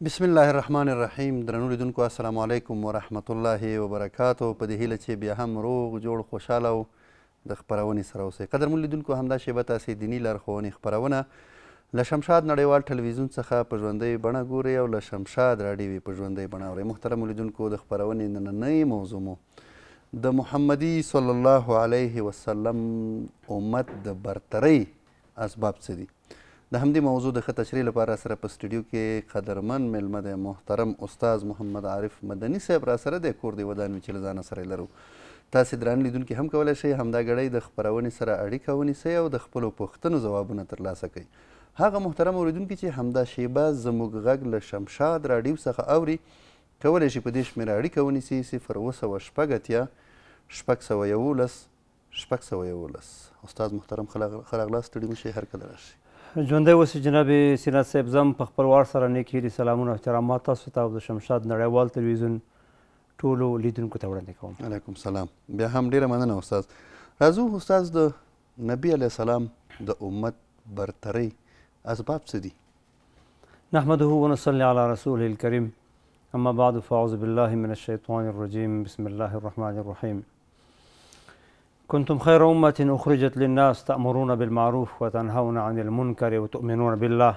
بسم الله الرحمن الرحیم. درنو لیدونکو السلام علیکم ورحمت الله وبرکاتو. په دې هیله چې بیا هم روغ جوړ خوشحاله او د خپرونې سره اوسئ. قدرمن لیدونکو، همدا شیبه تاسې دیني لارښوونې خپرونه له شمشاد نړیوال ټلویزیون څخه په ژوندۍ بڼه ګورئ او له شمشاد راډیو په ژوندۍ بڼه اورئ. محترمو لیدونکو، د خپرونې نننۍ موضوع مو د محمدي صلی الله علیه وسلم امت د برترۍ اسباب څه دي؟ د همدې موضوع د ښه تشریح لپاره سره په سټوډیو کې قدرمن میلمه دی محترم استاد محمد عارف مدني صاحب را سره دی. کور دی ودان وي چې له ځانه سره یې لرو. تاسې درانه لیدونکي هم کولی شئ همدا ګړی د خپرونې سره اړیکه ونیسئ او د خپلو پوښتنو ځوابونه ترلاسه کوئ. هغه محترم اورېدونکي چې همدا شیبه زموږ غږ له شمشاد راډیو څخه اوري کولی شي په دې شمېره اړیکه ونیسي 0 9 استاد محترم ښه راغلاست. ستړي مه شئ، هر کله راشئ. ژوندی اوسئ جناب سیرت صاحب. زه هم په خپل وار سره نیک هیلې سلامونه او احترامات تاسو ته او د شمشاد نړیوال تلویزیون ټولو لیدونکو ته وړاندې کوم. علیکم سلام. بیا هم ډېره مننه استاد. راځو استاد، د نبي علیه السلام د امت برترۍ اسباب څه دي؟ نحمده ونصلي على رسوله الكريم اما بعد فاعوذ بالله من الشيطان الرجيم بسم الله الرحمن الرحيم كنتم خير أمة أخرجت للناس تأمرون بالمعروف وتنهون عن المنكر وتؤمنون بالله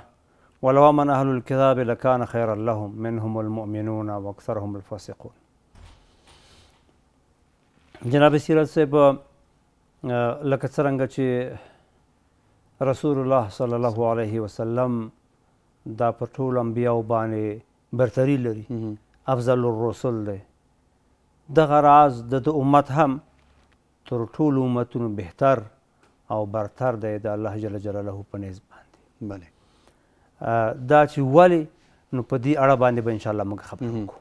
ولو آمن أهل الكتاب لكان خيرا لهم منهم المؤمنون وأكثرهم الفاسقون. جناب سیرت صاحب، لکه څرنګه چې رسول الله صلی الله علیه وسلم دا په ټولو انبیاو باندې برتري لري، افضل الرسل دی، دغه راز د امت هم تر ټولو امتونو بهتر او برتر دی د الله جل جلاله په نیز باندې. بله. دا چې ولې، نو په دې اړه باندې به انشاءالله موږ خبرې وکړو.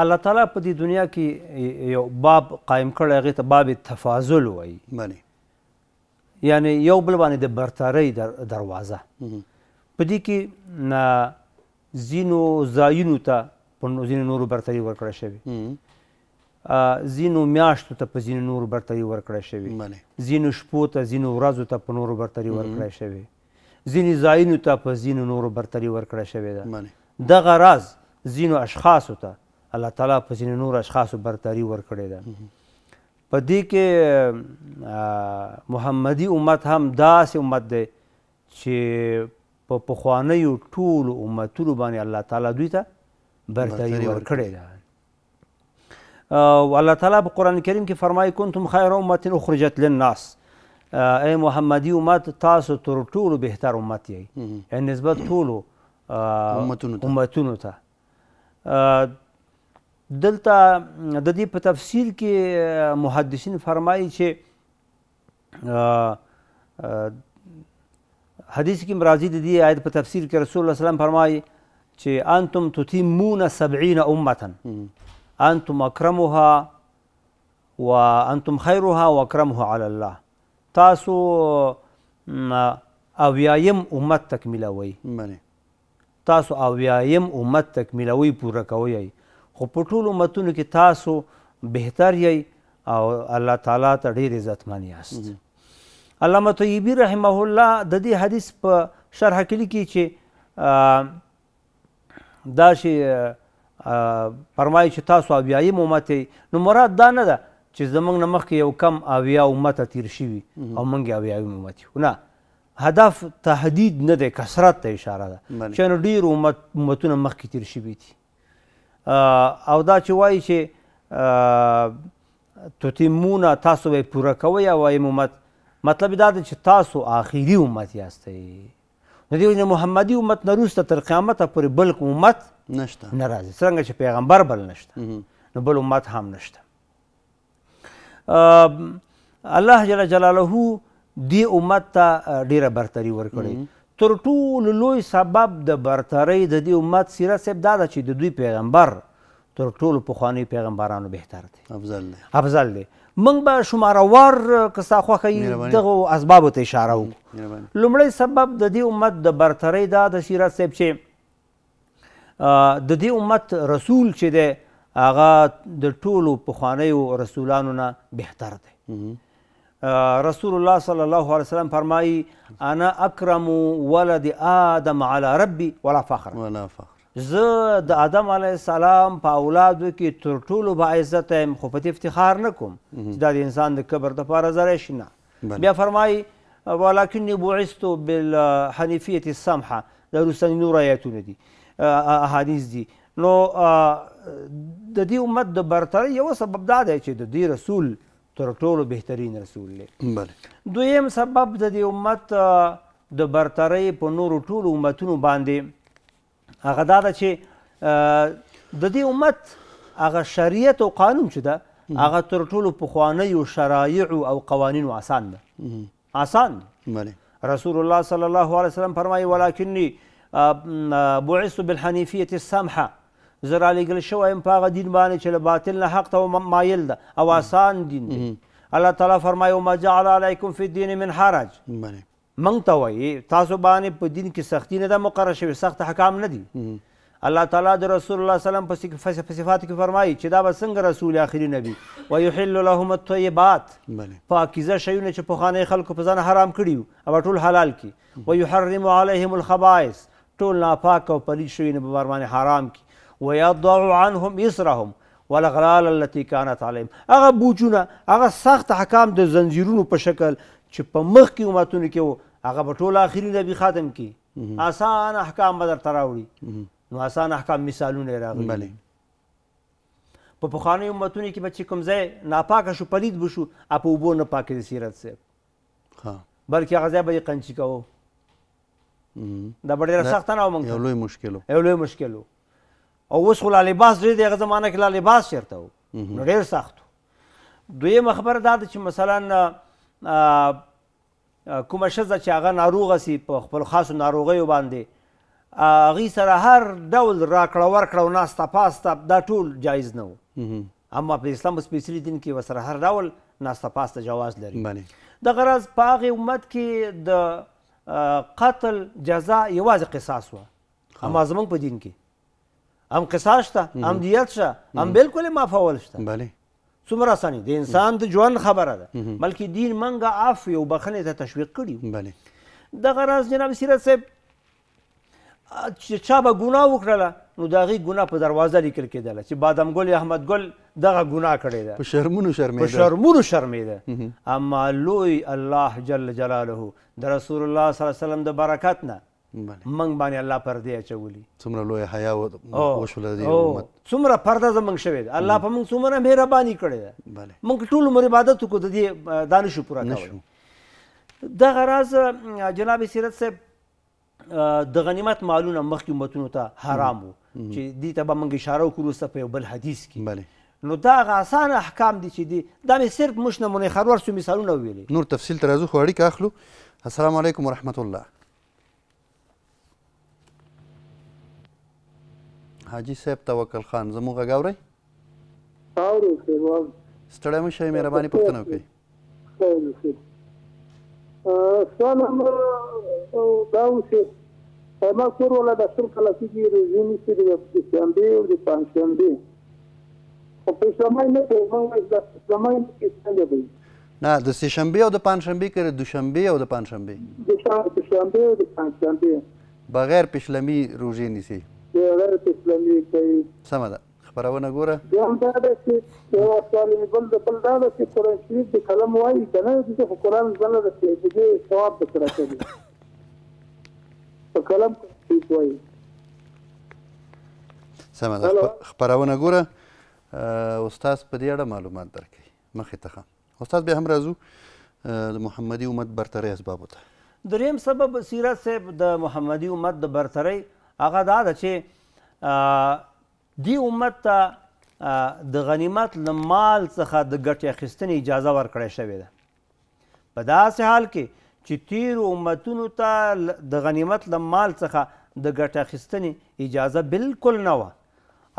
الله تعالی په دې دنیا کې یو باب قایم کړی، هغې ته باب تفاضل وایي. بله. یعنی یو بل باندې د برترۍ دروازه. په دې کې ځینو ځایونو ته په ځینو نورو برتري ورکړی شوې، ځینو میاشتو ته په ځینو نورو برتري ورکړی شوې، ځینو شپو ته ځینو ورځو ته په نورو برتري ورکړی شوې، ځینې ځایونو ته په ځینو نورو برتري ورکړی شوې ده. دغه راز ځینو اشخاصو ته الله تعالی په ځینو نورو اشخاصو برتري ورکړې ده. په دې کې محمدي امت هم داسې امت دی چې په پخوانیو ټولو امتونو باندې الله تعالی دوی ته برتري ورکړې ده. الله تعالی په قرآن کریم کې فرمایي کنتم خیر امت اخرجت للناس، ای محمدي امت تاسو تر ټولو بهتر امت یې، یعنې نسبت ټولو امتونو ته. دلته د دې په تفسیر کې محدثین فرمایي چې حدیث کې راځي د دې آیت په تفسیر کې رسول الله صلی الله علیه وسلم فرمایي چې انتم تتمون 70 امة انتم اکرمها وانتم خیرها واکرمها علی الله. تاسو اویایم امت تکمیلوئ، تاسو اویایم امت تکمیلوئ، پوره کوئ، خو په ټولو امتونو کې تاسو بهتر یئ او الله تعالی ته ډېر عزتمن یاست. علامه طیبي رحمه الله د دې حدیث په شرح کې لیکي چې دا شی فرمایي چې تاسو اویایم امت یئ، نو مراد دا نه ده چې زموږ نه مخکې یو کم اویا امته تیر شوي او موږ یې اویایم امت یو. نه، هدف تهدید نه دی، کثرت ته اشاره ده چې نو ډېر امتونه مخکې تیر شوي دي. او دا چې وایي چې تتمونه تاسو به یې پوره کوئ اویایم امت، مطلب دا دی چې تاسو آخري امت یاستئ. نو دې وجې محمدي امت نه وروسته تر قیامته پورې بل امت نشته، نه راځي. څرنګه چې پیغمبر بل نشته، نو بل امت هم نشته. الله جل جلاله دې امت ته ډېره برتري ورکړې. تر ټولو لوی سبب د برترۍ د دې امت سیرت صاحب دا ده چې د دوی پیغمبر تر ټولو پخوانیو پیغمبرانو بهتر دی، افضل دی. موږ به شمارهوار که ستا خوښه وي دغو اسبابو ته اشاره وکړو. لومړی سبب د دې امت د برترۍ دا د سیرت صاحب چې د دې امت رسول چې دی هغه د ټولو پخوانیو رسولانو نه بهتر دی. رسول الله صلی الله علیه وسلم فرمایي انا اکرم ولد آدم علی ربي ولا فخر. زه د آدم علیه السلام په اولادو کې تر ټولو باعزته یم، خو په دې افتخار نه کوم چې دا د انسان د کبر دپاره ذریعه شي. نه. بیا فرمایي ولکني بعثت بالحنیفیة السمحه، دا وروستني نور آیاتونه دي، احادیث دي. نو د دې امت د برترۍ یو سبب دا دی چې د دې رسول تر ټولو بهترین رسول دی. دویم سبب د دې امت د برترۍ په نورو ټولو امتونو باندې هغه دا ده چې د دې امت هغه شریعت او قانون چې ده هغه تر ټولو پخوانیو شرایعو او قوانینو آسان ده. آسان دی. رسول الله صلی الله علیه وسلم فرمایي ولکني بعثت بالحنیفیة السمحه، زه رالیږل شوی یم په هغه دین باندې چې له باطل نه حق ته مایل ده او آسان دین دی. الله تعالی فرمایي وما جعل علیکم فی الدین من حرج. موږ ته وایي تاسو باندې په دین کې سختي نه ده مقرره شوې، سخت احکام نه دي. الله تعالی د رسول الله صلی الله علیه وسلم په صفاتو کې فرمایي چې دا به څنګه رسول آخري نبی ویحل لهم الطیبات، پاکیزه شیونه چې پخواني خلکو په ځان حرام کړي وو او ټول حلال کړي، ویحرم علیهم الخبائث، ټول ناپاک او پلید شوي نه به ورباندې حرام کړي، ویضع عنهم اسرهم والاغلال التي كانت عليهم. هغه بوجونه، هغه سخت احکام د زنجیرونو په شکل چې په مخکې امتونو کې وو هغه به ټول آخري نبي ختم کړي. آسان احکام به درته راوړي. نو آسان احکام مثالونه یې راغلي. په پخوانیو امتونو کې به چې کوم ځای ناپاکه شو، پلید به شو، په اوبو نه پاکې د سیرت صاحب، بلکې هغه ځای به یې قنچي کوو. دا به ډېره سخته نه وه موږ ته، یو لوی مشکل و. او اوس خو لا لباس ډېر دی، هغه زمانه کې لا لباس چېرته و، نو ډېر سخت و. دویمه خبره دا ده چې مثلا کومه ښځه چې هغه ناروغه سي په خپلو خاصو ناروغیو باندې، هغوی سره هر ډول راکړه ورکړه او ناسته پاسته دا ټول جایز نه و. اما په اسلام په سپېڅلي دین کې ورسره هر ډول ناسته پاسته جواز لري. دغه راز په هغې امت کې د قتل جزا یوازې قصاص وه، اما زموږ په دین کې هم قصاص شته، هم دیت شته، هم بالکل معافول شته. څومره اساني د انسان د ژوند خبره ده، بلکې دین موږ عفو او بخښنې ته تشویق کړي. دغه راز جناب سیرت صاحب چې چا به ګناه وکړله نو د هغې ګناه په دروازه لیکل کېدله چې بادام ګل احمد ګل دغه ګناه کړې ده، په شرمونو شرمېده. اما لوی الله جل جلاله د رسول الله صلی الله علیه وسلم د برکت نه موږ باندې الله پردې اچولي. څومره لویه حیا وشوله د دې امت، څومره پرده زموږ شوې ده. الله په موږ څومره مهرباني کړې ده. موږ ټول عمر عبادت وکړو، د دې دا نشو پوره کولی. دغه راز جناب سیرت صاحب د غنیمت مالونه مخکې امتونو ته حرام وو، چې دې ته به موږ اشاره وکړو وروسته په یو بل حدیث کې. نو دا هغه اسانه احکام دي چې دي، دا مې صرف موږ نمونې خروار څو مثالونه وویلې. نور تفصیل ته راځو، خو اړیکه اخلو. السلام علیکم ورحمت الله. حاجي صاحب توکل خان زموږ غږ اورئ؟ ستړی مه شئ، مهرباني پوښتنه وکړئ. سوال هم دا و چې ما کور والا د ټول کله کېږي روژې نیسي د شنبې او د پنجشنبې، خو پېشلمی نه کوي. موږ د پېشلمی نه کې څنګه کوي؟ نه، د سې شنبې او د پنجشنبې کوي، دوشنبې او د پنجشنبې، د شنبې او د پنجشنبې بغیر پېشلمي روژې نیسي، بغیر پېشلمي کوي. سمه ده، خپرونه ګوره. بیا هم دا ده چې یو سوال مې بل دا ده چې قرآن شریف د قلم وایي که نه، زه خو قرآن زده نه ده چې د دې ثواب درته راکوي په قلم شریف وایي. سمه ده، خپرونه ګوره. استاد په دې اړه معلومات درکوي مخې ته. استاد بیا هم راځو د محمدي امت برترۍ اسبابو ته. دریم سبب سیرت صاحب د محمدي امت د برترۍ هغه دا ده چې دې امت ته د غنیمت له مال څخه د ګټې اخیستنې اجازه ورکړې شوې ده، په داسې حال کې چې تیرو امتونو ته د غنیمت له مال څخه د ګټې اخیستنې اجازه بالکل نه وه.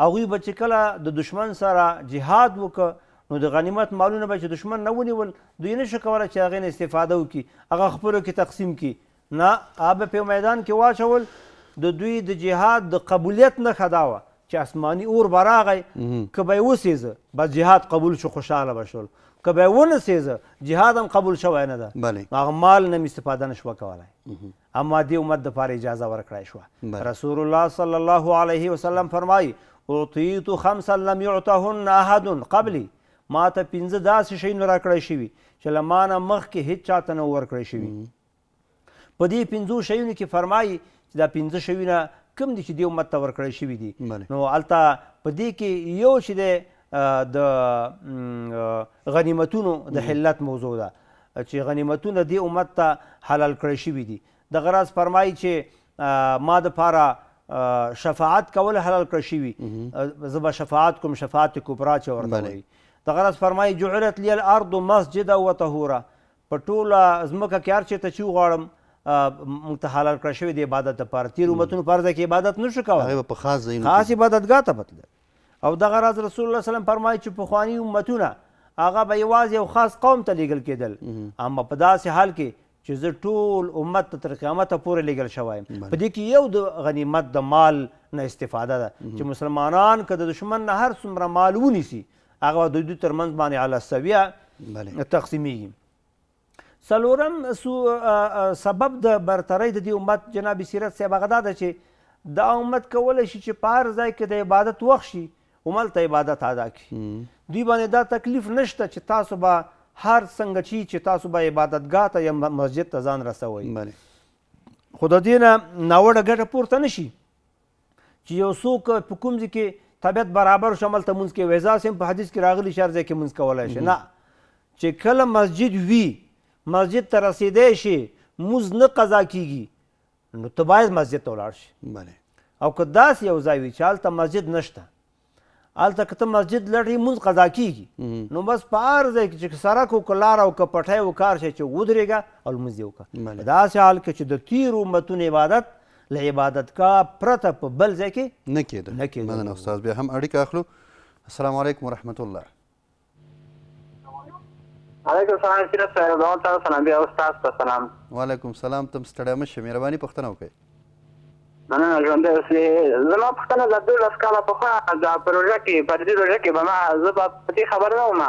هغوی به چې کله د دشمن سره جهاد وکړه نو د غنیمت مالونه به چې دشمن نه ونیول، دوی نشو کولی چې هغې نه استفاده وکړي، هغه خپلو کې تقسیم کړي. نه، هغه به په میدان کې واچول. د دوی د جهاد د قبولیت نښه دا وه چې اسماني اور به راغی، که به یې وسېزه بس جهاد قبول شو، خوشحاله به شول. که به یې ونڅېږه جهاد هم قبول شوی نه ده هغه مال نه مې استفاده نه شوه کولی اما دې امت دپاره اجازه ورکړی شوه رسول الله صلی الله علیه وسلم فرمایي اعطیت خمسا لم یعطهن احد قبلی ما ته 5 داسې شیونه راکړی شوي چې له ما نه مخکې هېڅ چاته نه ورکړی شوي په دې 5 شیونو کې فرمایي چې دا 5 شیونه کوم دي چې دې امت ته ورکړی شوي دي نو هلته په دې کې یو چې دی د غنیمتونو د حلت موضوع ده چې غنیمتونه دې امت ته حلال کړی شوي دي دغه راز فرمایي چې ما دپاره شفاعت کول حلال کړی شوي زه به شفاعت کوم شفاعت کبرا چې ورته وایي دغه راز فرمایي جعلت لی الارض مسجدا وطهورا په ټوله ځمکه کې هر چېرته چې وغواړم موږ ته حلال کړی شوی د عبادت دپاره تېر امتونو په ځای کې عبادت نه شو کولی خاص عبادتګاه ته بتلل او دغه راز رسول الله وسلم فرمایي چې پخواني امتونه هغه به یوازې یو خاص قوم ته لیږل کېدل اما په داسې حال کې چې زه ټول امت ته تر قیامته پورې لیږل شوی یم په دې کې یو د غنیمت د مال نه استفاده ده چې مسلمانان که د دشمن نه هر څومره مال ونیسي هغه د دوی ترمنځ باندې علی السویه تقسیمیږي څلورم سبب د برترۍ د دې امت جناب سیرت صاحب هغه دا ده چې دا امت کولی شي چې په هر ځای کې د عبادت وخت شي هملته عبادت ادا کړي دوی باندې دا تکلیف نشته چې تاسو به هر څنګه چې تاسو به عبادتګاه ته یا مسجد ته ځان رسوئ خو د دې نه ناوړه ګټه پورته نه شي چې یو څوک په کوم ځای کې طبیعت برابر شو هملته لمونځ کوي ویزاس هم په حدیث کې راغلي چې هر ځای کې لمونځ کولی شي نه چې کله مسجد وي مسجد ته رسېدی شي لمونځ نه قضا کېږي نو ته باید مسجد ته ولاړ شي او که داسې یو ځای وي چې هلته مسجد نشته هلته که ته مسجد لټې لمونځ قضا کېږي نو بس په هر ځای کې چې سړک و که لاره و که پټی و کار شی چې ودرېږه او لمونځ یې وکړه په داسې حال کې چې د تېرو امتونو عبادت له عبادتګاه پرته په بل ځای کې نه کېده مننه استاد بیا هم اړیکه اخلو السلام علیکم ورحمت الله علیکم السلام سیرت صاحب دوام تاسو سلام بیا استاد ته سلام وعلیکم سلام ته ستړی مه شئ مهرباني پوښتنه وکړئ مننه ژوندی اوسې زما پوښتنه د 12 کاله پخوا د پروژه کې په دې پروژه کې به زه به په دې خبر نه وم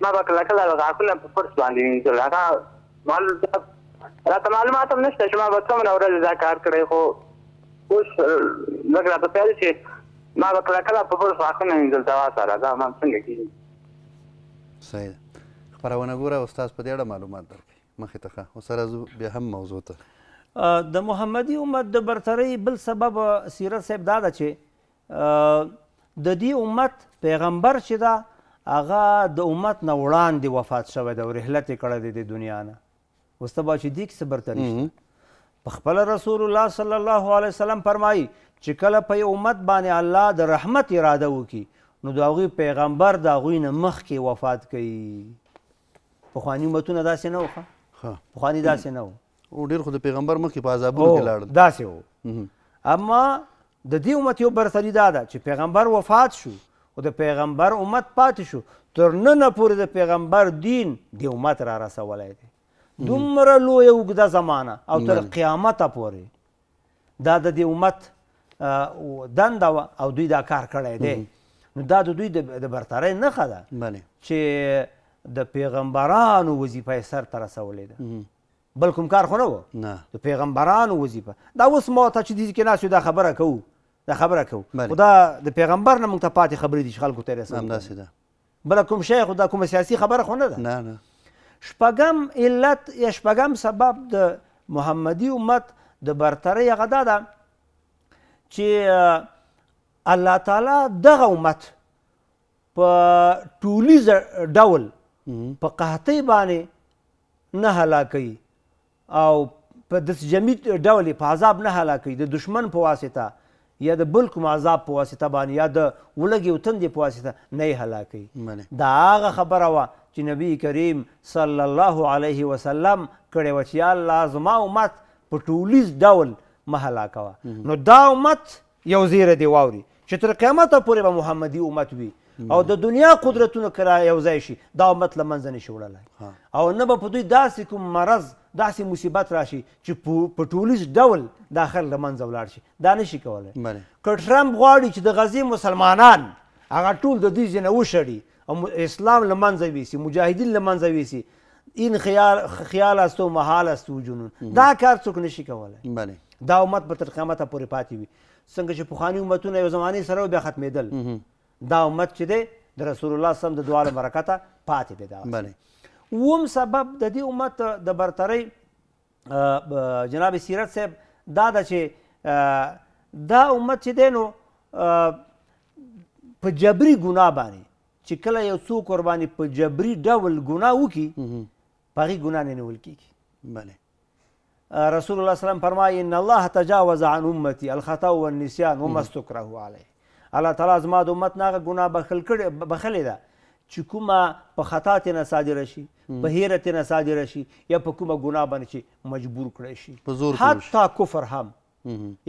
ما به کله کله غاښونه په فرس باندې وینځل هغه راته معلومات هم نشته چې ما به څومره ورځې دا کار کړی خو اوس لږ راته پیل چې ما به کله کله په فرس غاښونه وینځل دوا سره دا ما څنګه کېږي صحیح ده خپرونه ګوره استاد په دې اړه معلومات درکوي مخې ته ښه اوس راځو بیا هم موضوع ته د محمدي امت د برترۍ بل سبب سیرت صاحب دا ده چې د دې امت پیغمبر چې ده هغه د امت نه وړاندې وفات شوی دی او رحلت یې کړی دی د دنیا نه اوس ته به چې دې کې څه برتري شته په خپله رسول الله صلی الله علیه وسلم فرمایي چې کله په یو امت باندې الله د رحمت اراده وکړي نو د هغوی پیغمبر د هغوی نه مخکې وفات کوي پخواني امتونه داسې نه وو پخواني داسې نه وو او ډېر خو د پیغمبر مخکې په عذابونو کې لاړل داسې وو اما د دې امت یو برتري دا ده چې پیغمبر وفات شو او د پیغمبر امت پاتې شو تر ننه پورې د پیغمبر دین دې امت را رسولی دی دومره لویه اوږده زمانه او تر قیامته پورې دا د دې امت دنده وه او دوی دا کار کړی دی نو دا د دوی د برترۍ نښه ده چې د پیغمبرانو وظیفه یې سر ته رسولې ده بل کوم کار خو نه و د پیغمبرانو وظیفه دا اوس ما ته چې دې کې ناست یو دا خبره کوو خو دا د پیغمبر نه موږ ته پاتې خبرې دي چې خلکو ته یې رسوو همداسې ده بله کوم شی خو دا کومه سیاسي خبره خو نه ده شپږم علت یا شپږم سبب د محمدي امت د برترۍ هغه دا ده چې الله تعالی دغه امت په ټولیزه ډول په قحطۍ باندې نه هلاکوي او په داسې جمعي ډول یې په عذاب نه هلاکوي د دشمن په واسطه یا د بل کوم عذاب په واسطه باندې یا د ولږې او تندې په واسطه نه یې هلاکوي دا هغه خبره وه چې نبی کریم صلی الله علیه وسلم کړې وه چې یا الله زما امت په ټولیز ډول مه هلاکوه نو دا امت یو زیری دی واوري چې تر قیامته پورې به محمدي امت وي او د دنیا قدرتونه که را یو ځای شي دا امت له منځه نشي وړلی او نه به په دوی داسې کوم مرض داسې مصیبت راشي چې په ټولیز ډول دا خلک له منځه ولاړ شي دا نشي کولی که ټرمپ غواړي چې د غزې مسلمانان هغه ټول د دوی ځینې وشړي او اسلام له منځه یوسي مجاهدین له منځه یوسي این خیال است و محال است و جنون دا کار څوک نشي کولی دا امت به تر قیامته پورې پاتې وي څنګه چې پخواني امتونه یو زمانې سره بیا ختمېدل دا امت چې دی د رسول الله صلی الله علیه وسلم د دعا له برکته پاتې دی دا اوم سبب د دې امت د برترۍ جناب سیرت صاحب دا ده چې دا امت چې دی نو په جبري ګناه باندې چې کله یو څوک ورباندې په جبري ډول ګناه وکړي په هغې ګناه نه نیول کېږي رسول الله سلام فرمایي ان الله تجاوز عن امتي الخطا والنسيان وما استكرهوا عليه الله تعالی زما د امت نه هغه ګناه بخلې ده چې کومه په خطا ترېنه صادره شي په هیره ترېنه صادره شي یا په کومه ګناه باندې چې مجبور کړی شي حتی کفر هم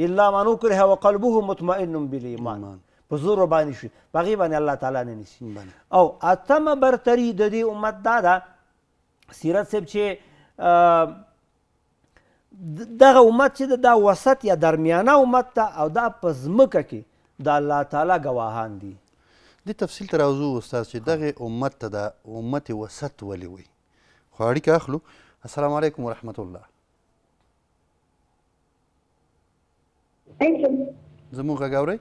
الا من اکره وقلبه مطمئن بالایمان په زور باندې شي په هغې باندې الله تعالی نه نیسي او اتمه برتري د دې امت دا ده سیرت صاحب چې دغه امت چې دا وسط یا درمیانه امت ده او دا په ځمکه کې د الله تعالی ګواهان دي دې تفصیل ته راوځو استاد چې دغه امت ته د امت وسط ولې وایي خو اړیکه اخلو السلام علیکم ورحمت الله زموږ غږ اورئ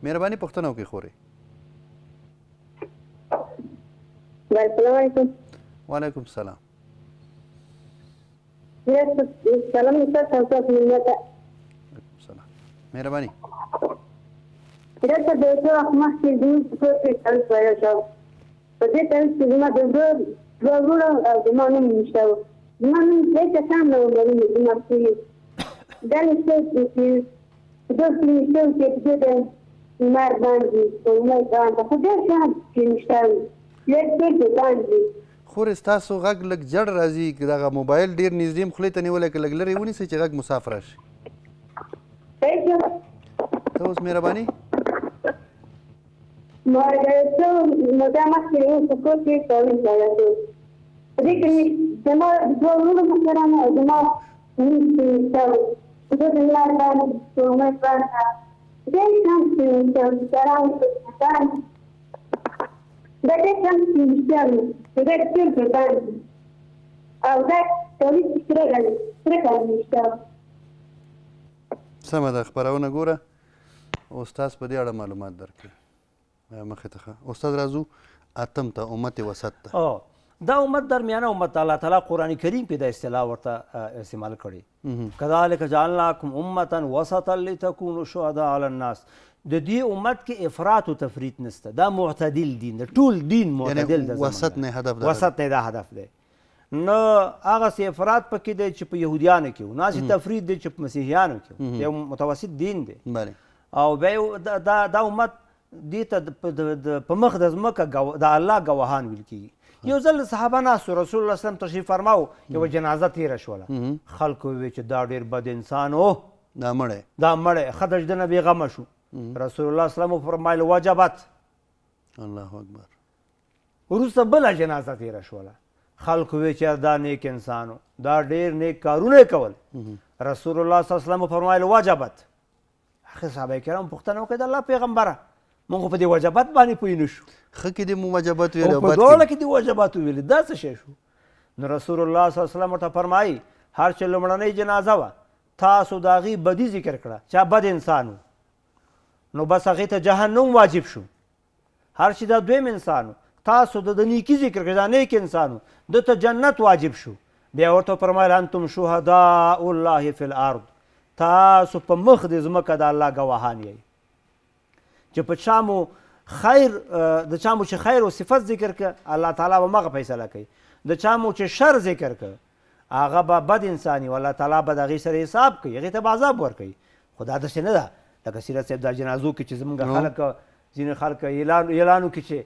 مهرباني پوښتنه وکړئ خورئ وعلیکم السلام مهرباني دلته د څه وخت مخکې زموږ په کور کې تړل پیدا شو په دې تړل کې زما د دوه وروڼو او زما نوم نشته و زما نوم درې کسان نه وو لرلي زما پسې دا نشته چې دوستي نشته و چې په دې د لمر باندې په امید باندې خو ډېر شیان چې نشته وي لږ څه باندې خورې ستاسو غږ لږ جړ راځي دغه موبایل ډېر نږدې خولې ته نیولی که لږ لرې ونیسئ چې غږ مصاف راشي ته اوس مهرباني نو دا مخکې یو په کور کې تړل پیدا شو په دې کې زما دوه وروڼو مشرانو او زما نوم چې نشته و زه د لمر باندې په امید باندې ډېر شیان چې نشته و دا ډېر شیان چې نشته و په ډېر څه باندې او دا تولید کرکه نشته و سمه ده خپرونه ګوره استاد په دې اړه معلومات درکړي مخې ته استاد راځو اتم ته امت وسط ته دا امت درمیانه امت الله تعالی قرآن کریم کې دا اصطلاح ورته استعمال کړي کذلک جعلناکم امة وسطا لتکونوا شهداء علی الناس د دې امت کې افراط و تفریط نشته دا معتدل دین د ټول دین معتدل ده وسط نه هدف ده وسط نه دا هدف دی نه هغه سي افراط پکې دی چې په یهودیانو کې و نه چې تفریط دی چې په مسیحیانو کې و یو متوسط دین دی او بیا دا امت دې ته په مخ د ځمکه د الله ګواهان ویل کېږي یو ځل صحابه ناستو رسول الله صلی تشریف فرماو یوه جنازه تېره شوله خلکو وویل چې دا ډېر بد انسان و دا مړی ښه د ژده نه بېغمه شو رسول الله سلم وفرمایل وجبت الله اکبر وروسته بله جنازه تېره شوله خلکو وویل چې دا نیک انسان و دا ډېر نیک کارونه یې کول رسول الله صلی وسلم وفرمایل وجبت هغې صحابه کرام پوښتنه وکړه د الله پیغمبره موږ په دې وجبت باندې پوه نه شو ښه کې دې مو وجبت ویلې او په دواړه کې دې وجبت ویلې دا څه شی شو نو رسول الله صلی الله علیه وسلم ورته فرمایي هر چې لومړنۍ جنازه وه تاسو د هغې بدي ذکر کړه چا بد انسان و نو بس هغې ته جهنم واجب شو هر چې دا دویم انسان و تاسو د نیکي ذکر کړه دا نیک انسان و ده ته جنت واجب شو بیا ورته فرمایل انتم شهداء الله فی الارض تاسو په مخ د ځمکه د الله ګواهان یئ چې په چا مو خیر د چا مو چې خیر او صفت ذکر که الله تعالی به مغه فیصله کوي د چا مو چې شر ذکر که هغه به بد انساني و الله تعالی به د هغې سره حساب کوي هغې ته به عذاب ورکوي خو دا داسې نه ده لکه سیرت صاحب دا جنازو کې چې زمونږ خلک ځینې خلک اعلان وکړي چې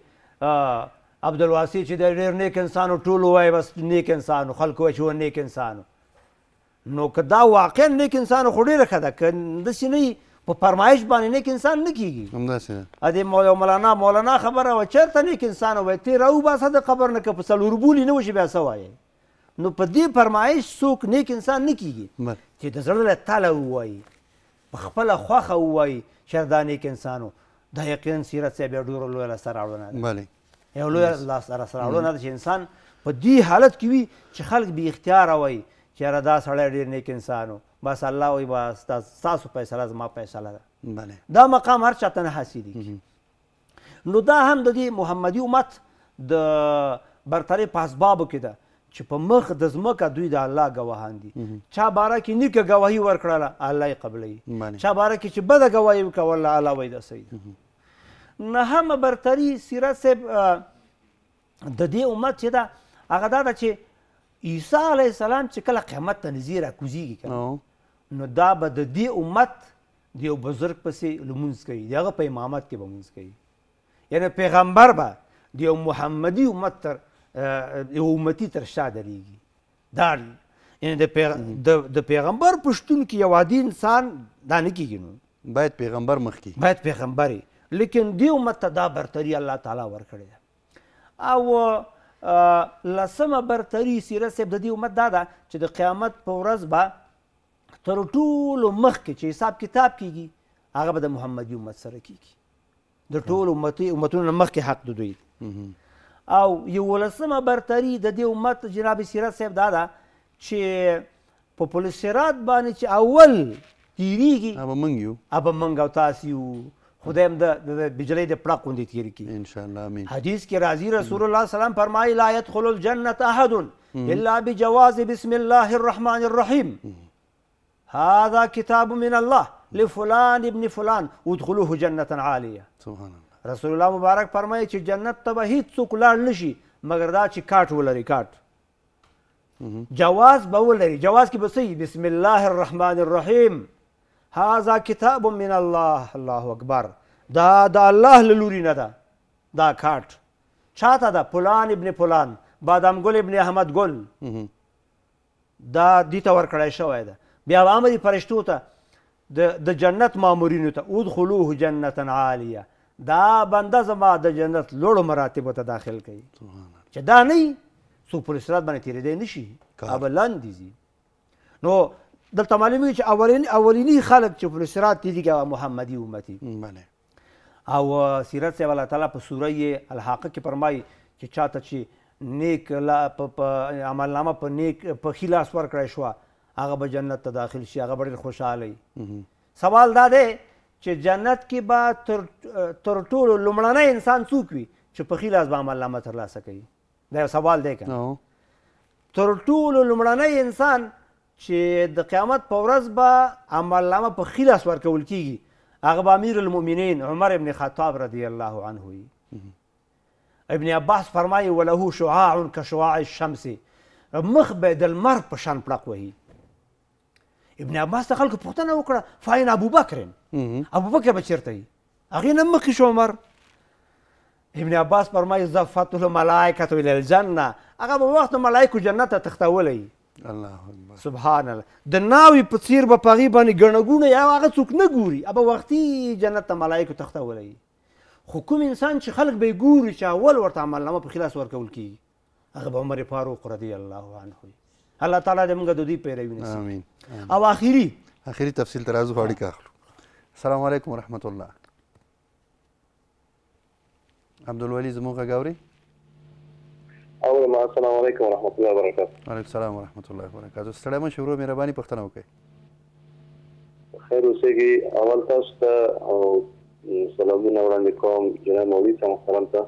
عبدالواسي چې د ډېر نیک انسان و ټول ووایي بس نیک انسان و خلک وایي چې و نیک انسان و نو که دا واقعا نیک انسان خو ډېره ښه ده که داسې نه وي په فرمایش باندې نیک انسان نه کېږي ادې مولانا خبره وه چېرته نیک انسان ووایي ته راوباسه د قبر نه که په څلور بولي نه وشي بیا څه وایي نو په دې فرمایش څوک نیک انسان نه کېږي چې د زړه له تله ووایي په خپله خوښه ووایي چې دا نیک انسان و دا یقینا سیرت صاحب یو ډېره لویه لاسته راوړنه ده بله یو لویه لاسته راوړنه ده چې انسان په دې حالت کې وي چې خلک بې اختیاره وایي چې یاره دا سړی ډېر نیک انسان و بس الله وایي بس ستاسو فیصله زما فیصله ده بله دا مقام هر چاته نه حاصلېږي نو دا هم د دې محمدي امت د برترۍ په اسبابو کې ده چې په مخ د ځمکه دوی د الله ګواهان دي چا باره کې نیکه ګواهي ورکړله الله یې قبلوي چا باره کې چې بده ګواهي وکوله الله وایي دا صحیح ده نهمه برتري سیرت صاحب د دې امت چې ده هغه دا ده چې عیسی علیه السلام چې کله قیامت ته نږدې راکوزېږي که نو دا به د دې امت د یو بزرګ پسې لمونځ کوي د هغه په امامت کې به لمونځ کوي یعنې پیغمبر به د یو محمدي امت تر یو امتي تر شا درېږي دا یعنې د پیغمبر په شتون کې یو عادي انسان دا نه کېږي نو باید پیغمبر مخکې باید پیغمبر لیکن دې امت ته دا برتري الله تعالی ورکړې ده او لسمه برتري سیرت صاحب د دې امت دا ده چې د قیامت په ورځ به تر ټولو مخکې چې حساب کتاب کیږي هغه به د محمدي امت سره کیږي د ټولو امتونو نه مخکې حق د دوی او یولسمه برتري د دې امت جناب سیرت صاحب دا ده چې په پل صراط باندې چې اول تیریږي ابه موږ یو ابه موږ او تاسو یو خدای هم د بجلی د پړق غوندې تیر کړي انشاءالله امین حدیث کې راځي رسول الله سلام فرمایي لا يدخل الجنة احد الا بجواز بسم الله الرحمن الرحيم هذا كتاب من الله لفلان ابن فلان ادخلوه جنة عالية سبحان الله رسول الله مبارک فرمایي چې جنت ته به هیڅوک لاړ نشي مګر دا چې کاټ ولري کاټ جواز به ولري جواز کې به صحیح بسم الله الرحمن الرحيم هذا كتاب من الله الله اکبر دا د الله له لوري نه ده دا کاټ چاته ده فلان ابن فلان بادام ګل ابن احمد ګل دا دې ته ورکړی شوی ده بیا به امر فرشتو ته د جنت مامورینو ته ادخلوه جنة عالیه دا بنده زما د جنت لوړو مراتبو ته داخل کوي چې دا نه څوک په صراط باندې تېرېدی نه شي ابه لاندې ځي نو دلته معلومېږي چې اولیني خلک چې په صراط تېرېږي هغه محمدي امتي او سیرت صاحب الله تعالی په سوره الحاقه کې فرمایي چې چاته چې نیک په عملنامه په نیک په ښي لاس ورکړی شوه هغه به جنت ته داخل شي هغه به ډېر خوشحاله سوال دا دی چې جنت کې به تر ټولو لومړنی انسان څوک وي چې په ښي لاس به عملنامه ترلاسه کوي دا یو سوال دی که تر ټولو لومړنی انسان چې د قیامت په ورځ به عملنامه په ښي لاس ورکول کېږي هغه به امیر المؤمنین عمر ابن خطاب رضی الله عنه وي ابن عباس فرمایي وله شعاع کشعاع الشمس مخ به د لمر په شان پړق وهي ابن عباس ته خلکو پوښتنه وکړه فاین ابوبکر ابوبکر به چېرته وي هغې نه مخکې شو عمر ابن عباس فرمایي زفته الملائکة الی الجنه هغه به وخت ملایکو جنت ته تښتولی الله اکبر سبحان الله د ناوې په څیر به په هغې باندې ګڼه ګوڼه یا هغه څوک نه ګوري ابه وختي جنت ته ملایکو تښتولی خو کوم انسان چې خلک به یې ګوري چې اول ورته عملنامه په خلاص ورکول کېږي هغه به عمر فاروق رضی الله عنه وي الله تعالی دې موږ د دوی پیروي نصیب او آخري تفصیل ته راځو اړیکه اخلو السلام علیکم ورحمت الله عبدالولي زموږ غږ اوري السلام علیکم ورحمت الله وبرکاته وعلیکم السلام ورحمت الله وبرکاته ستړی مه شي ورو مهرباني پوښتنه وکړئ خیر اوسېږي اول تاسو ته سلامونه وړاندې کوم جناب مولوي صاحب محترم ته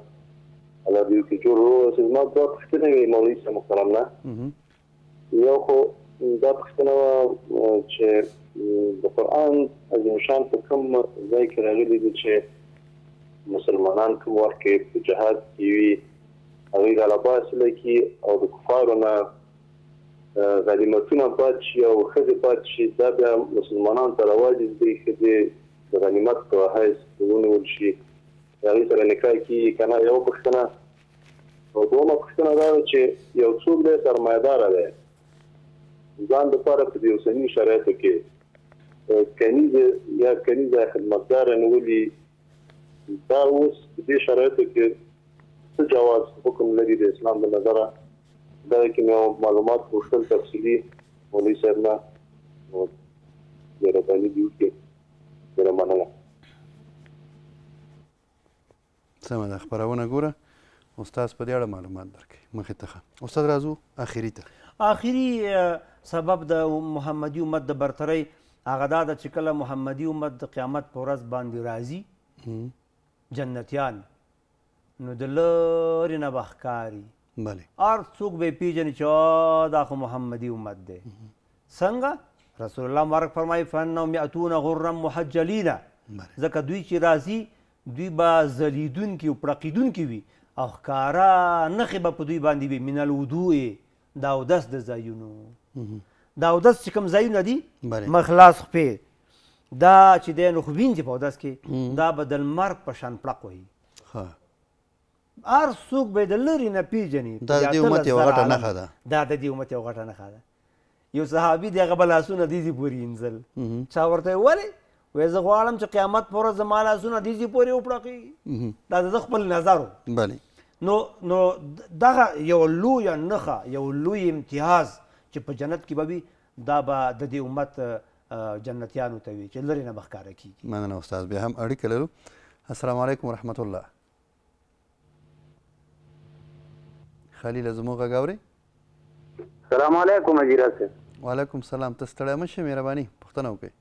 الله دې وکړي جوړ واوسئ زما دوه پوښتنې وې مولوي صاحب محترم نه یو خو دا پوښتنه وه چې د قرآن عظیم شان په کوم ځای کې راغلي دي چې مسلمانان کوم وخت کې په جهاد کې وي هغوی غلبه حاصله کړي او د کفارو نه غنیمتونه پاتې شي او ښځې پاتې شي دا بیا مسلمانانو ته رواجز دی ښځې د غنیمت په حیث ونیول شي د هغوی سره نکاح کېږي که نه یوه پوښتنه او دویمه پوښتنه دا ده چې یو څوک دی سرمایهداره دی ځان دپاره په دې اوسني شرایطو کې کنیزه یا کنیزه خدمتګاره نیولي دا اوس په دې شرایطو کې څه جواز حکم لري د اسلام د نظره دا کې مې معلومات غوښتل تفصیلي مولوي صاحب نه مهرباني دې وکړي ډېره مننه سمه ده خپرونه ګوره استاد په دې اړه معلومات درکوي مخې ته ښه استاد راځو آخري ته آخري سبب د محمدي امت د برترۍ هغه دا ده چې کله محمدي امت د قیامت په ورځ باندې راځي جنتیان نو د لرې نه به ښکاري بله هر څوک به یې پېژني چې دا خو محمدي امت دی څنګه رسول الله مبارک فرمایي فانهم یأتون غرا محجلینا ځکه دوی چې راځي دوی به ځلیدونکي او پړقېدونکي وي او ښکاره نښې به په دوی باندې وي من الوضوء د اودس د ځایونو د اودس چې کوم ځایونه دي مخلاص خپې دا چې دی نو خو وینځي په اودس کې دا به د لمر په شان پړق وهي هر څوک به یې د لرې نه پېژني دا د دې امت یوه غټه نښه ده دا د دې امت یوه غټه نښه ده یو صحابي دی هغه به لاسونه دیزې پورې وینځل چا ورته ویل ولې وایي زه غواړم چې قیامت په ورځ زما لاسونه دیزې پورې وپړقېږي دا د ده خپل نظر و بله نو دغه یو لویه نښه یو لوی امتیاز چې په جنت کې به وي دا به د دې امت جنتیانو ته وي چې لرې نه به ښکاره کېږي مننه استاد بیا هم اړیکه لرو السلام علیکم ورحمت الله خلیله زموږ غږ اورئ السلام علیکم اجیرا صاحب وعلیکم سلام ته ستړی مه شئ مهرباني پوښتنه وکړئ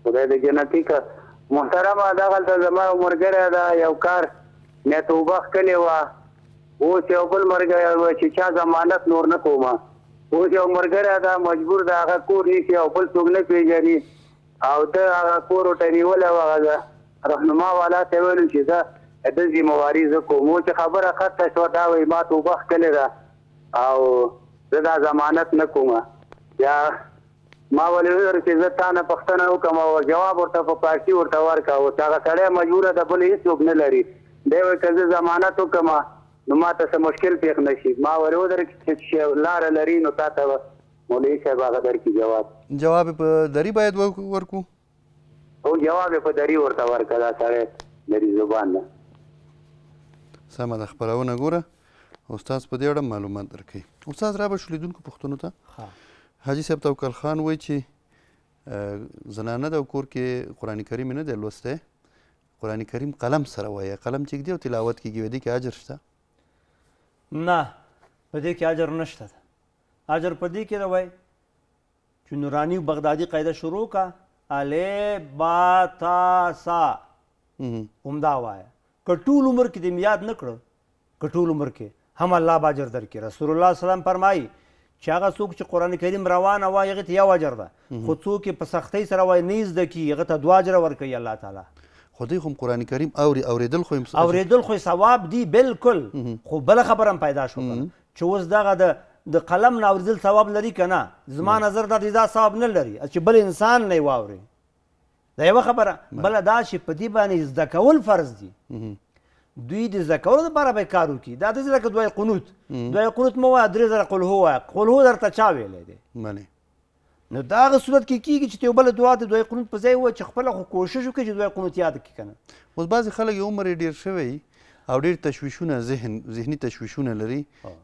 خدای دې جنتي که محترمه دغلته زما ملګری ده یو کار مې توبه ښکلې وه اوس یو بل ملګری و چې چا ضمانت نور نه کومه اوس یو ملګری ده مجبور د هغه کور نیسي او بل څوک نه پېژني او ده هغه کور ورته نیولی و هغه رهنما والا ته ویلو چې زه د ذمواري زه کوم و چې خبره خطه شوه دا وایي ما توبه ښکلې ده او زه دا ضمانت نه کومه یا ما ولې وویل چې زه تا نه پوښتنه وکړم او جواب ورته په پارسي ورته ورکړه اوس هغه سړی مجبوره ده بل هېڅوک نه لري دی وایي که زه ضمانت وکړم نو ما ته څه مشکل پېښ نه شي ما ورې ودرېږي چې لاره لري نو تا ته مولوي صاحب هغه درکړي جواب یې په دري باید ورکړو او جواب یې په دري ورته ورکړه دا سړی دري زبان ده سمه ده خپرونه ګوره استاد په دې اړه معلومات درکوي استاد را به شو لیدونکو پوښتنو ته حاجي صاحب توکل خان وایي چې زنانه ده او کور کې قرآن کریم نه دی لوستی قرآن کریم قلم سره وایي قلم چې ږدي او تلاوت کېږي په دې کې اجر شته نه په دې کې اجر نشته ده اجر په دې کې ده وایي چې نوراني بغدادي قاعده شروع کا الف با تا سا همدا وایه که ټول عمر کې دې یاد نه کړه که ټول عمر کې هم الله به اجر درکړي رسول الله سلام فرمایي چې هغه څوک چې قرآن کریم روانه وایي هغې ته یو اجر ده خو څوک یې په سختۍ سره وایي نه یې زده کړي هغه ته دوه اجره ورکوي الله تعالی خو دوی خو قرآن کریم اورېدل خو اورېدل خو ثواب دی بالکل خو بله خبره هم پیدا شو چې اوس دغه د قلم نه اورېدل ثواب لري که نه زما نظر دا دا ثواب نه لري چې بل انسان نه یې واوري دا یوه خبره بله دا چې په دې باندې زده کول فرض دي دوی د زده کولو دپاره به یې کار وکړي دا داسې لکه دوی قنوت دوی قنوت مه وایه 3000 قل هو وایه قل هو درته چا ویلی دی نو دا هغه صورت کې کېږي چې یو بله دعا د دوی قنوت په ځای ووایه چې خپله خو کوشش وکړي چې دوی قنوت یاد کړي که نه اوس بعضې خلک یې عمر یې ډېر شوی او ډېر تشویشونه ذهني تشویشونه لري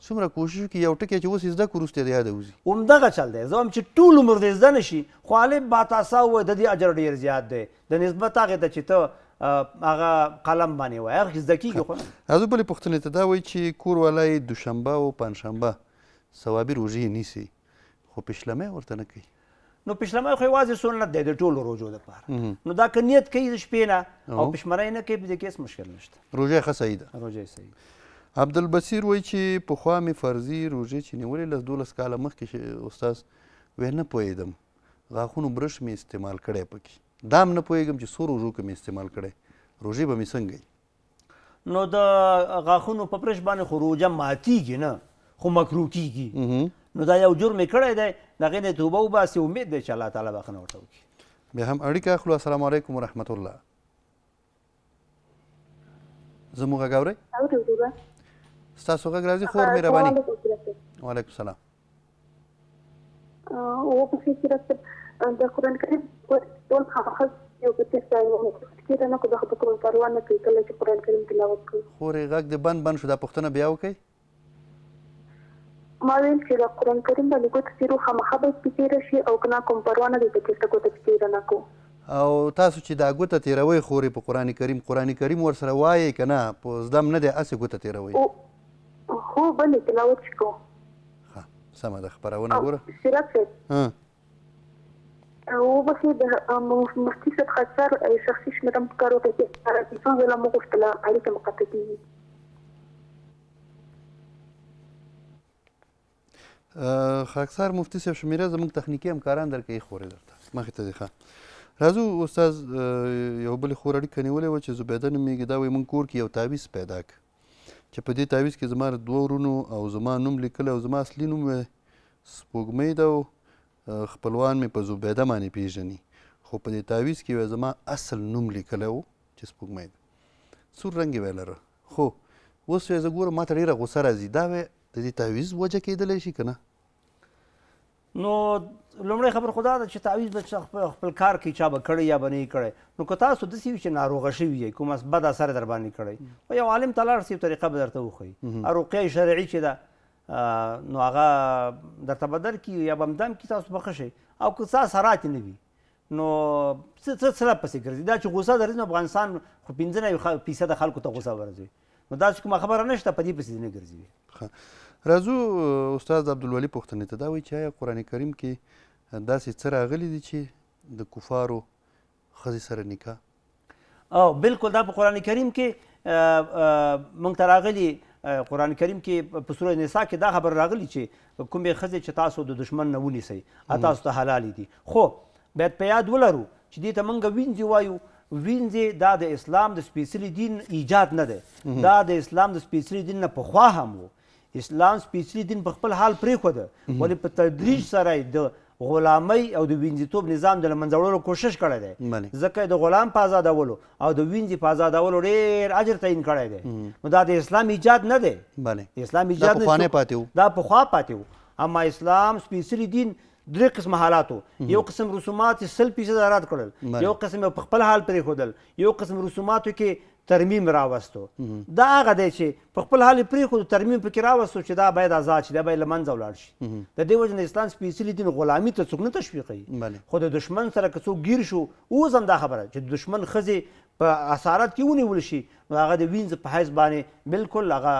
څومره کوشش وکړي یو ټکی چې اوس یې زده کړو وروسته یې د یاده وځي همدغه چل دی زه وایم چې ټول عمر دې زده نه شي خو الف باتاسا ووایه د دې اجر ډېر زیات دی د نسبت هغې ته چې ته هغه قلم باندې وایي هغه زده کېږي خو راځو بلې پوښتنې ته دا وایي چې کور والا یې دوشنبه او پنجشنبه ثوابي روژې نیسي خو پیشلمی ورته نه کوي نو پیشلمی خو یوازې سنت دی د ټولو روژو دپاره نو دا که نیت کوي د شپې نه او پیشمرۍ نه کوي په دې کې هېڅ مشکل نشته روژه یې ښه صحیح ده روژه یې صحیح عبدالبصیر وایي چې پخوا مې فرضي روژې چې نیولې 12 کاله مخکې استاد وی نه پوهېدم غاښونو برش مې استعمال کړی پکې دا هم نه پوهېږم چې څو روژو کې مې استعمال کړی روژې به مې څنګه نو د غاښونو په برش باندې خو روژه ماتېږي نه خو مکروه کېږي نو دا یو جرم یې کړی دی د هغې نه توبه وباسي امید دی چې الله تعالی بخښنه ورته وکړي بیا هم اړیکه اخلو السلام علیکم ورحمت الله زموږ غږ اورئ ستاسو غږ راځي خور مهرباني وعلیکم السلام د قرآن کریم ټول خامخا یو په تېر ځای کېده نه خو د خپل کوم پروا نه کوي کله چې قرآن کریم تلاوت کوي خورې غږ دې بند شو دا پوښتنه بیا وکړئ ما ویل چې د قرآن کریم باندې ګوته تېرو خامخا باید پې تېره شي او که نه کوم پروا نه دی که چېرته ګوته پې تېره نه کړو او تاسو چې دا ګوته تېروئ خورې په قرآن کریم ورسره وایئ که نه په زده نه دی هسې ګوته تېروئ هو بلې تلاوت کوو ښه سمه ده خپرونه ګوره سیرت صاحب وبخې د مفتي صاحب خاکسار شخصي شمېره مو په کار وکړه چې څو ځله مو غوښتله اړیکه مو قطع کېږي خاکسار مفتي صاحب شمېره زموږ تخنیکي همکاران درکوي خورې درته مخې ته دی ښه راځو استاد یو بلې خور اړیکه نیولې وه چې زبیده نومېږي دا وایي موږ کور کې یو تعویض پیدا کړ چې په دې تعویض کې زما دوه ورونو او زما نوم لیکلی او زما اصلي نوم سپوږمۍ ده او خپلوان مې په زبیده باندې پیژني خو په دې تعویض کې وایي زما اصل نوم لیکلی و چې سپوږمۍ ده سور رنګ یې ویی لره خو اوس وایي زه ګورم ما ته ډېره غوسه راځي دا وایي د دې تعویض وجه کېدلی شي که نه نو لومړی خبر خو دا ده چې تعویض به خپل کار کوي چا به کړی یا به نه یې کړی نو که تاسو داسې وي چې ناروغه شوي یئ کوم بد اثر در باندې کړی او یو عالم ته لاړ سئ طریقه به درته وښیي رقیه شرعي چې ده نو هغه درته به درکړي یا به همدم کړي تاسو به ښه شئ او که څه اثرات یې نه وي نو څه پسې ګرځي دا چې غوسه درځي نو افغانستان خو 95% خلکو ته غوسه ورځي نو داسې کومه خبره نشته په دې پسې نه ګرځي راځو استاد عبدالولي پوښتنې ته دا وایي چې آیا قرآن کریم کې داسې څه راغلي دي چې د کفارو ښځې سره نکاح او بالکل دا په قرآن کریم کې موږ ته راغلي قرآن کریم کې په سوره نساء کې دا خبر راغلی چې کومې ښځې چې تاسو د دشمن نه ونیسئ تاسو ته حلالې دي خو باید په یاد ولرو چې دې ته موږ وینځې وایو وینځې دا د اسلام د سپېڅلي دین ایجاد نه دی دا د اسلام د سپېڅلي دین نه پخوا هم و اسلام سپېڅلي دین په خپل حال پرېښوده ولې په تدریج سره د غلامۍ او د وینځیتوب نظام د له منځه وړلو کوشش کړی دی ځکه د غلام په آزادولو او د وینځې په آزادولو ډېر اجر تعین کړی دی نو دا د اسلام ایجاد نه دی اسلام ایجاد دا پخوا پاتې و اما اسلام سپېڅلي دین درې قسمه حالاتو یو قسم رسومات یې 100% رد کړل یو قسم یې په خپل حال پرېښودل یو قسم رسوماتو کې ترمیم راوستو دا هغه دی چې په خپل حال یې پرېښودو ترمیم پکې راوستو چې دا باید آزاد شي دا باید له منځه ولاړ شي د دې وجې نه اسلام سپېڅلي دین غلامي ته څوک نه تشویقوي خو د دشمن سره که څوک ګیر شو اوس هم دا خبره چې د دشمن ښځې په اسارت کې ونیول شي نو هغه د وینځ په حیث باندې بالکل هغه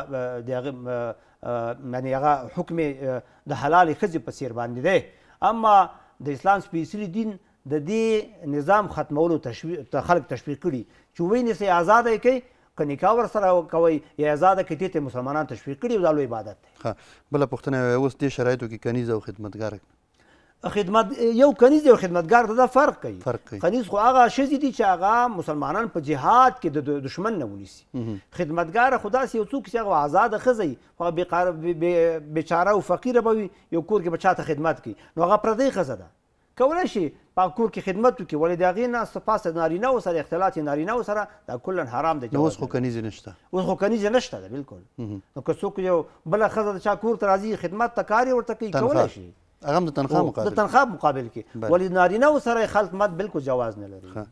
د هغه یعنې هغه حکم د حلالې ښځې په څېر باندې دی اما د اسلام سپېڅلي دین د دې نظام ختمولو خلک تشویق کړي چې ونیسئ آزاده یې کوئ که نکاح ورسره کوئ یا آزاده کړئ دې ته مسلمانان تشویق کړي او دا لوی عبادت دی بله پوښتنه اوس دې شرایطو کې کنیز او خدمتګار یو کنیز یو خدمتګار ته دا فرق کوي کنیز خو هغه ښځې دي چې هغه مسلمانان په جهاد کې د دشمن نه ونیسي خدمتګار خو داسې یو څوک چې هغه آزاده ښځه وي خو بېچاره او فقیره به وي یو کور کې به چاته خدمت کوي نو هغه پردۍ ښځه ده کولی شي په کور کې خدمت وکړي ولې د هغې نه پاسه نارینهو سره اختلاط نارینهو سره دا کلا حرام دی اوس خو کنیزې نشته اوس خو کنیزې نشته ده بالکل نو که څوک یو بله ښځه د چا کور ته راځي خدمت ته کار یې ورته کوي کولی شي هغه هم د تنخوا مقابل کې ولې نارینهو سره یې خدمت بالکل جواز نه لري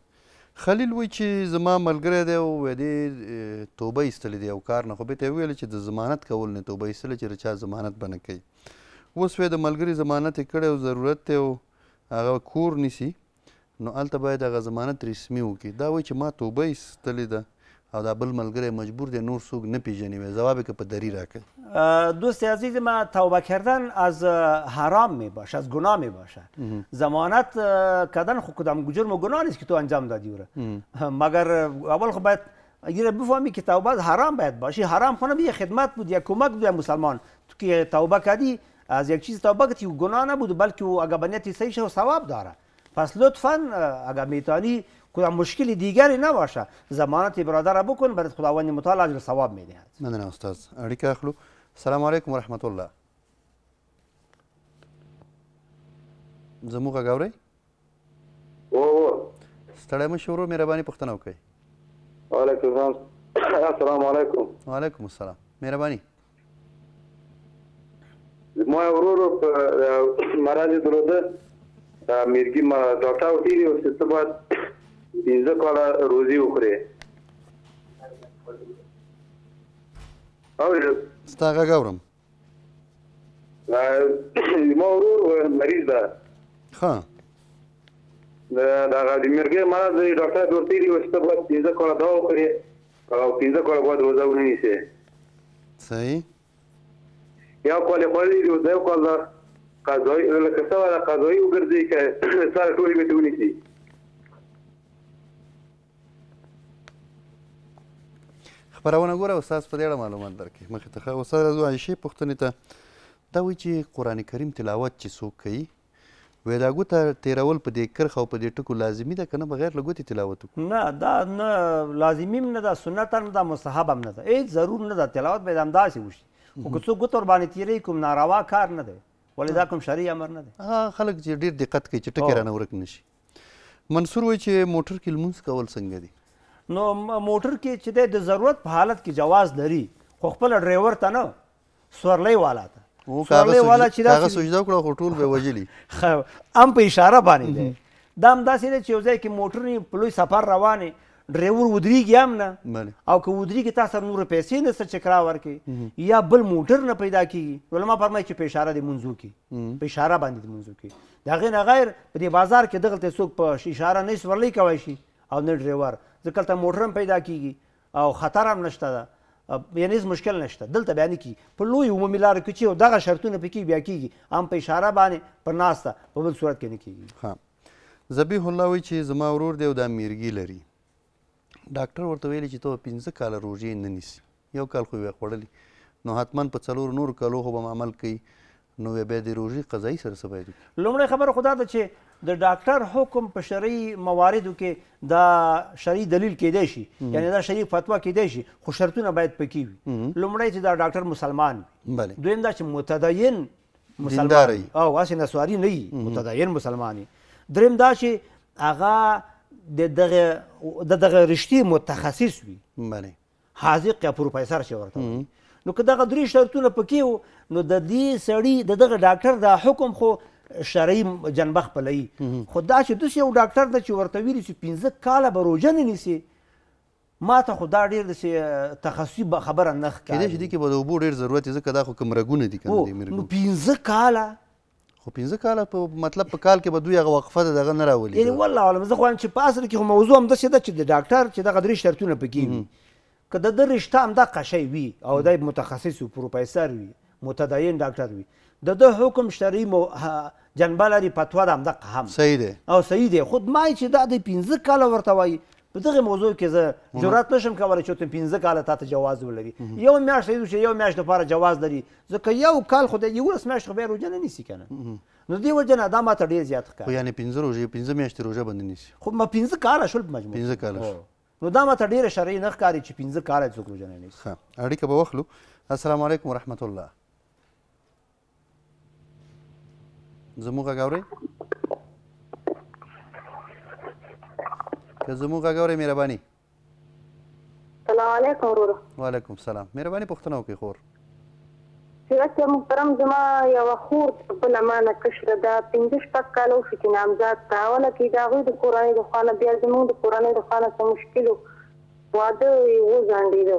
خلیل وایي چې زما ملګری دی او دې توبه ایستلې دی یو کار نه خو بېرته یې وویل چې د ضمانت کول نه توبه ایستله چې د چا ضمانت به نه کوي اوس وایي د ملګري ضمانت یې کړی او ضرورت دی او هغه کور نیسي نو هلته باید هغه ضمانت رسمي وکړي دا وایي چې ما توبه ایستلې ده او دا بل ملګری مجبور دی نور څوک نه پیژني جواب که په دری راکړي دوست عزیز ما توبه کردن از حرام می باشه از گناه می باشه ضمانت کردن خود کدام جرم و گناه نیست که تو انجام دادی مگر اول خب باید اگر بفهمی که توبه حرام باید باشه حرام خونه یه خدمت بود یا کمک بود یا مسلمان تو که توبه کردی از یک چیز توبه کردی گناه نبود بلکه اگر بنیتی صحیح شه و ثواب داره پس لطفا اگر میتونی کدام مشکل دیگری نباشه ضمانت برادر را بکن برای خداوند متعال اجر ثواب میدهد مننه استاد اړیکه اخلو السلام علیکم ورحمت الله زموږ غږ اورئ ستړی مه شئ ورور مهرباني پوښتنه وکړئ وعلیکم السلام السلام علیکم وعلیکم السلام مهرباني ما ورور په مرض دروده میرګي ما ډاکټر ویلي او چې باید 15 کاله روزي وکړي او ستا غږ اورم ما ورور مریض ده ښه دغه د مرګي مرض د ډاکټر ورته ویلي و چې ته باید 15 کاله دوا وکړې او 15 کاله باید روزه ونیسې. صحیح. یو کال یې خوړلي دي، اوس یو کال قضایي لکه څه وه قضایي وګرځي که سره ټولې مې ته ونیسي. خپرونه ګوره استاد په دې اړه معلومات درکړي. مخې ته ښه استاد راځو عایشې پوښتنې ته. دا وایي چې قرآن کریم تلاوت چې څوک کوي وایي دا ګوته تېرول په دې کرښه او په دې ټکو لازمي ده که نه بغیر له ګوتې تلاوت وکړو؟ نه دا نه لازمي هم نه ده، سنت هم نه ده، مستحب هم نه ده، هېڅ ضرور نه ده. تلاوت باید همداسې وشي، خو که څوک ګوته ورباندې تېروي کوم ناروا کار نه دی، ولې دا کوم شرعي امر نه دی. خلک چې ډېر دقت کوي چې ټکي رانه ورک نه شي. منصور وایي چې موټر کې لمونځ کول څنګه دي؟ نو موټر کې چې دی د ضرورت په حالت کې جواز لري، خو خپله ډرایور ته نه، سورلی والا ته. سورلی والا چې هغه سجده وکړه خو ټول به وژلي هم په اشاره باندې دی. دا همداسې دی چې یو ځای کې موټر په لوی سفر روان یې، ډرایور ودرېږي هم نه، او که ودرېږي تا سره نور پیسې نشته چې کرا ورکړي، یا بل موټر نه پیدا کېږي. علما فرمایي چې په اشاره دې لمونځ وکړي، په اشاره باندې دې لمونځ وکړي. د هغې نه غیر په دې بازار کې دغلته څوک په اشاره نه سورلی کولی شي او نه ډرایور، ځکه هلته موټر هم پیدا کېږي او خطر هم نشته ده، یعنې هېڅ مشکل نشته. دلته بیا نه کېږي، په لوی عمومي لارو کې چې دغه شرطونه پکې بیا کېږي، هم په اشاره باندې په ناسته، په بل صورت کې نه کېږي. ښه. ذبیح الله وایي چې زما ورور دی او دا میرګي لري، ډاکټر ورته ویلي چې ته 15 کاله روژې نه نیسي، یو کال خو یې خوړلي، نو حتما په 4 نورو کالو خو به عمل کوي، نو بیا د روژې قضایي سره څه باید وکړي؟ لومړی خبره خو دا ده چې د ډاکټر حکم په شرعي مواردو کې دا شرعي دلیل کیدی شي، یعنی دا شرعي فتوا کیدی شي، خو شرطونه باید پکې وي. لومړی چې دا ډاکټر مسلمان وي، دویم دا چې متدین مسلمان وي او هسې نسواري نه وي، متدین مسلمان وي. دریم دا چې هغه د دغه رشتې متخصص وي، حاذق یا پروفیسر چې ورته وایي. نو که دغه درې شرطونه پکې وو، نو د دې سړي د دغه ډاکټر دا حکم خو شرعي جنبه خپلوي. خو دا چې داسې یو ډاکټر ده چې ورته ویلي چې 15 کاله به روژه نه نیسي، ما ته خو دا ډېر داسې تخصصي خبره نه ښکاري. کیدای شي دې کې به د اوبو ډېر ضرورت وي، ځکه دا خو کوم رګونه دي که نه دي نو 15 کاله خو 15 کاله په مطلب په کال کې به دوی هغه وقفه د دغه نه راولي. یعنې والله اعلم زه خو وایم چې په اصل کې خو موضوع همداسې ده چې د ډاکټر چې دغه درې شرطونه پکې وي، که د ده رشته همدغه شی وي او دی متخصص وي، پروفیسر وي، متدین ډاکټر وي، د ده حکم شرعي جنبه لري، فتوا د همدغه هم صحیح دی او صحیح دی. خو ما چې دا د 15 کاله ورته وایي، په دغه موضوع کې زه جرأت نشم کولی چې ورته 15 کاله تا ته جواز ولري. یو میاشت چې یو میاشت دپاره جواز لري، ځکه یو کال خو د 11 میاشت خو بیا روژه نه نیسي که نه، نو دې وجه نه دا ماته ډېر زیات ښکاري. خو یعنې 15 روژې 15 میاشتې روژه به نه نیسي، خو 15 کاله شول په مجموع 15 کاله شول، نو دا ماته ډېره شرعي نه ښکاري چې 15 کاله څوک روژه نه نیسي. ښه اړیکه به واخلو. السلام علیکم ورحمت الله. زموږ غږ اورئ؟ که زموږ غږ اورئ مهرباني. السلام علیکم وروره. وعلیکم السلام. مهرباني پوښتنه وکړئ خور. سیرت محترم، زما یوه خور بله ما نه کشره ده، 15-16 کاله وشي چې نامزاد ته اوله کې د هغوی د کورنۍ د خوا نه، بیا زموږ د کورنۍ د خوا نه څه مشکل و، واده یې وځنډېده.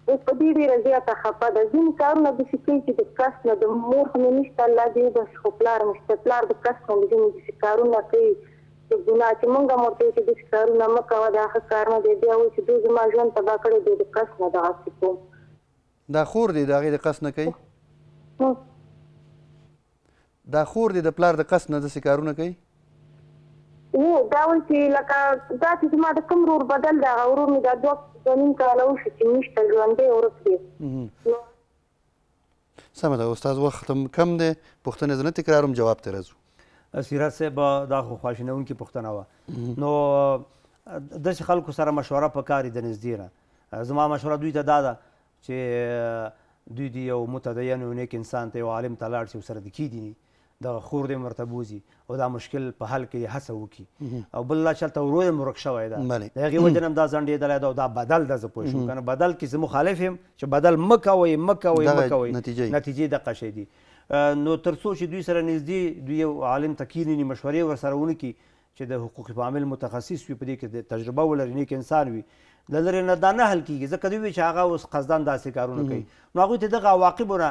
اوس په دې ډېره زیاته خفه ده. ځینې کارونه داسې کوي چې د کس نه، د مور خو مې نشته الله دې وبخښي، خو پلار مې شته، پلار د کس نه ځینې داسې کارونه کوي چې ګناه، چې مونږ هم ورته وایو چې داسې کارونه مه کوه، دا ښه کار نه دی. بیا وایي چې دوی زما ژوند تباه کړی دی، د کس نه دغسې کوم. دا خور دی د هغې د قصد نه کوي؟ دا خور دی د پلار د قصد نه داسې کارونه کوي؟ دا وایي چې لکه دا چې زما د کوم ورور بدل دی، هغه ورور مې دا 2.5 کاله وشي چې نشته، ژوندی ورک دی. سمه ده استاد، وخت هم کم دی، پوښتنې زه نه تکراروم، جواب ته راځو. سیرت صاحب دا خو خواشینونکې پوښتنه وه. نو داسې خلکو سره مشوره پکار د نږدې نه. زما مشوره دوی ته دا ده چې دوی د یو متدین او نیک انسان ته، یو عالم ته لاړ شي، ورسره د کیدي دغه خور دې ورته بوځي او دا مشکل په حل کې هڅه وکړي. او بل لا چلته ورور یې ورک شوی ده، د هغې وجه نه هم دا ځنډېدلی ده او دا بدل ده. زه پوه شوم که نه، بدل کې زه مخالف یم چې بدل مه کوئ، مه کوئ، مه کوئ، نتیجې دغه شی دي. نو تر څو چې دوی سره نږدې دوی یو عالم ته کښېني، مشورې ورسره ونه کړي چې د حقوق عامل متخصص وي په دې کې د تجربه ولري نیک انسان وي د لرې نه دا نه حل کېږي ځکه دوی وي چې هغه اوس قصدان داسې کارونه کوي نو هغوی ته دغه عواقبو نه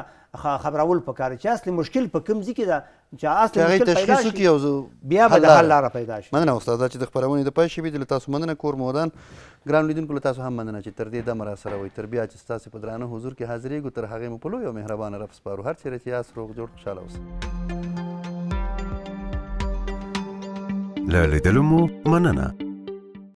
خبرول پکار چې اصلي مشکل په کوم ځای کې ده چې اصلي مشکل پیدا شي بیا به د حل لاره پیدا شي. مننه استاد چې د خپرونې د پای شوي له تاسو مننه کور مودان ګرانو لیدونکو له تاسو هم مننه چې تر دې دمه راسره وئ تر بیا چې ستاسې په درانه حضور کې حاضرېږو تر هغې مو په لوی او مهربانه رب سپارو هر چېرې چې یاست روغ جوړ خوشحاله اوسئ. له لیدلو مو مننه.